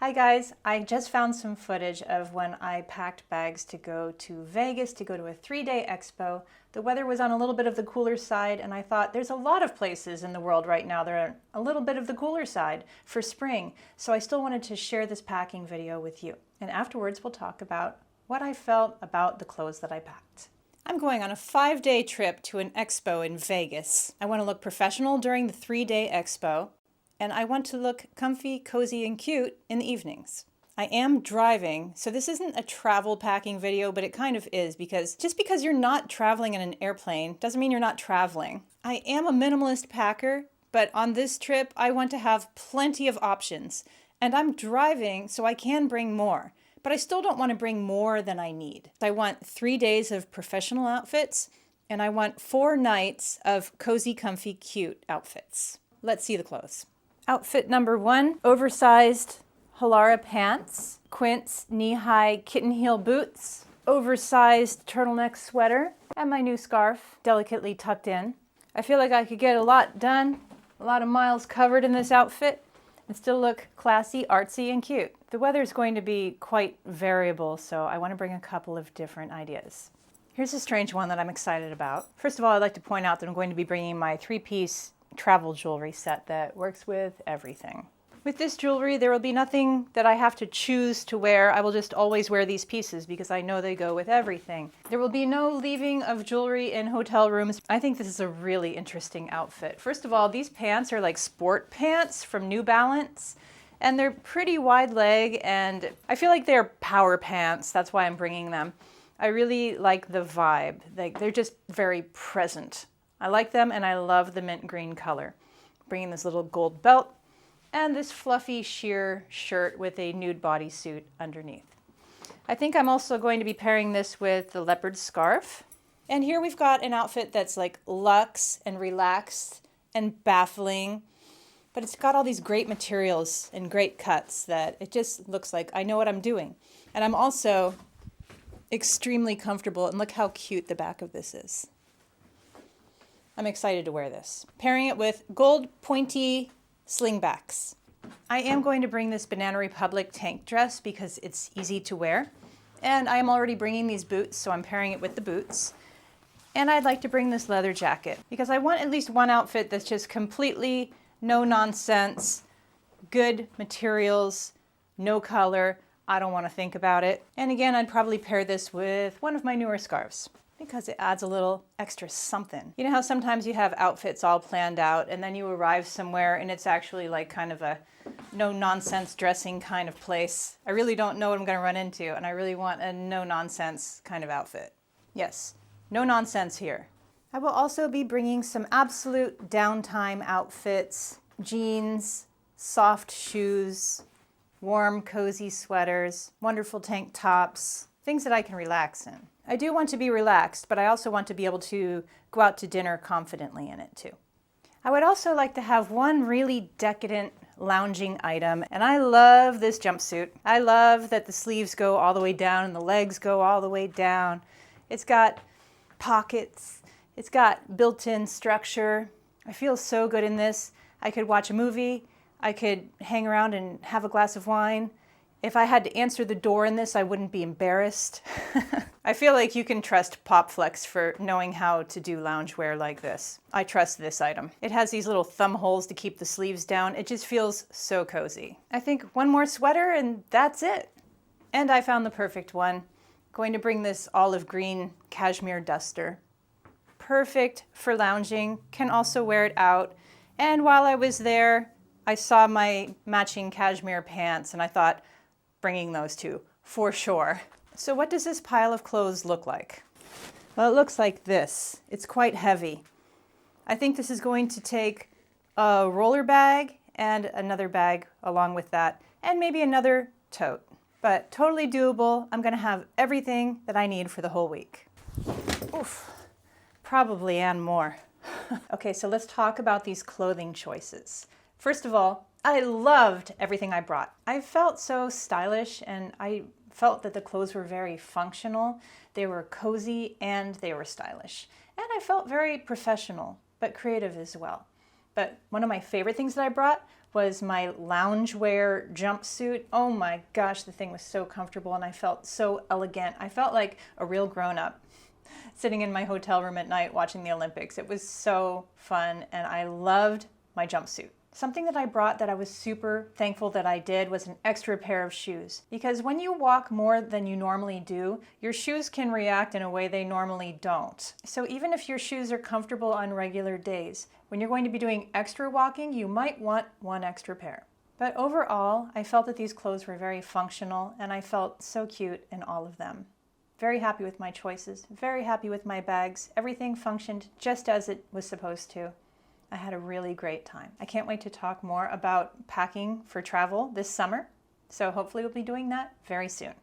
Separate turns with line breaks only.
Hi guys, I just found some footage of when I packed bags to go to Vegas to go to a 3-day expo. The weather was on a little bit of the cooler side, and I thought there's a lot of places in the world right now that are a little bit of the cooler side for spring. So I still wanted to share this packing video with you. And afterwards we'll talk about what I felt about the clothes that I packed. I'm going on a 5-day trip to an expo in Vegas. I want to look professional during the 3-day expo. And I want to look comfy, cozy, and cute in the evenings. I am driving, so this isn't a travel packing video, but it kind of is, because just because you're not traveling in an airplane doesn't mean you're not traveling. I am a minimalist packer, but on this trip I want to have plenty of options. And I'm driving, so I can bring more. But I still don't want to bring more than I need. I want 3 days of professional outfits, and I want 4 nights of cozy, comfy, cute outfits. Let's see the clothes. Outfit number 1, oversized Halara pants, quince knee-high kitten heel boots, oversized turtleneck sweater, and my new scarf delicately tucked in. I feel like I could get a lot done, a lot of miles covered in this outfit, and still look classy, artsy, and cute. The weather is going to be quite variable, so I want to bring a couple of different ideas. Here's a strange one that I'm excited about. First of all, I'd like to point out that I'm going to be bringing my 3-piece travel jewelry set that works with everything. With this jewelry, there will be nothing that I have to choose to wear. I will just always wear these pieces because I know they go with everything. There will be no leaving of jewelry in hotel rooms. I think this is a really interesting outfit. First of all, these pants are like sport pants from New Balance, and they're pretty wide leg, and I feel like they're power pants. That's why I'm bringing them. I really like the vibe. They're just very present. I like them, and I love the mint green color. Bringing this little gold belt and this fluffy sheer shirt with a nude bodysuit underneath. I think I'm also going to be pairing this with the leopard scarf. And here we've got an outfit that's like luxe and relaxed and baffling, but it's got all these great materials and great cuts that it just looks like I know what I'm doing. And I'm also extremely comfortable, and look how cute the back of this is. I'm excited to wear this. Pairing it with gold pointy slingbacks. I am going to bring this Banana Republic tank dress because it's easy to wear. And I am already bringing these boots, so I'm pairing it with the boots. And I'd like to bring this leather jacket because I want at least one outfit that's just completely no nonsense, good materials, no color. I don't want to think about it. And again, I'd probably pair this with one of my newer scarves, because it adds a little extra something. You know how sometimes you have outfits all planned out and then you arrive somewhere and it's actually like kind of a no-nonsense dressing kind of place. I really don't know what I'm going to run into, and I really want a no-nonsense kind of outfit. Yes, no nonsense here. I will also be bringing some absolute downtime outfits, jeans, soft shoes, warm, cozy sweaters, wonderful tank tops, things that I can relax in. I do want to be relaxed, but I also want to be able to go out to dinner confidently in it too. I would also like to have one really decadent lounging item, and I love this jumpsuit. I love that the sleeves go all the way down and the legs go all the way down. It's got pockets. It's got built-in structure. I feel so good in this. I could watch a movie. I could hang around and have a glass of wine. If I had to answer the door in this, I wouldn't be embarrassed. I feel like you can trust PopFlex for knowing how to do loungewear like this. I trust this item. It has these little thumb holes to keep the sleeves down. It just feels so cozy. I think one more sweater and that's it. And I found the perfect one. Going to bring this olive green cashmere duster. Perfect for lounging. Can also wear it out. And while I was there, I saw my matching cashmere pants and I thought, bringing those two for sure. So what does this pile of clothes look like? Well, it looks like this. It's quite heavy. I think this is going to take a roller bag and another bag along with that, and maybe another tote. But totally doable. I'm gonna have everything that I need for the whole week. Oof, probably and more. Okay, so let's talk about these clothing choices. First of all, I loved everything I brought. I felt so stylish, and I felt that the clothes were very functional. They were cozy and they were stylish. And I felt very professional, but creative as well. But one of my favorite things that I brought was my Loungewear jumpsuit. Oh my gosh, the thing was so comfortable and I felt so elegant. I felt like a real grown-up sitting in my hotel room at night watching the Olympics. It was so fun and I loved my jumpsuit. Something that I brought that I was super thankful that I did was an extra pair of shoes. Because when you walk more than you normally do, your shoes can react in a way they normally don't. So even if your shoes are comfortable on regular days, when you're going to be doing extra walking, you might want one extra pair. But overall, I felt that these clothes were very functional and I felt so cute in all of them. Very happy with my choices, very happy with my bags. Everything functioned just as it was supposed to. I had a really great time. I can't wait to talk more about packing for travel this summer, so hopefully we'll be doing that very soon.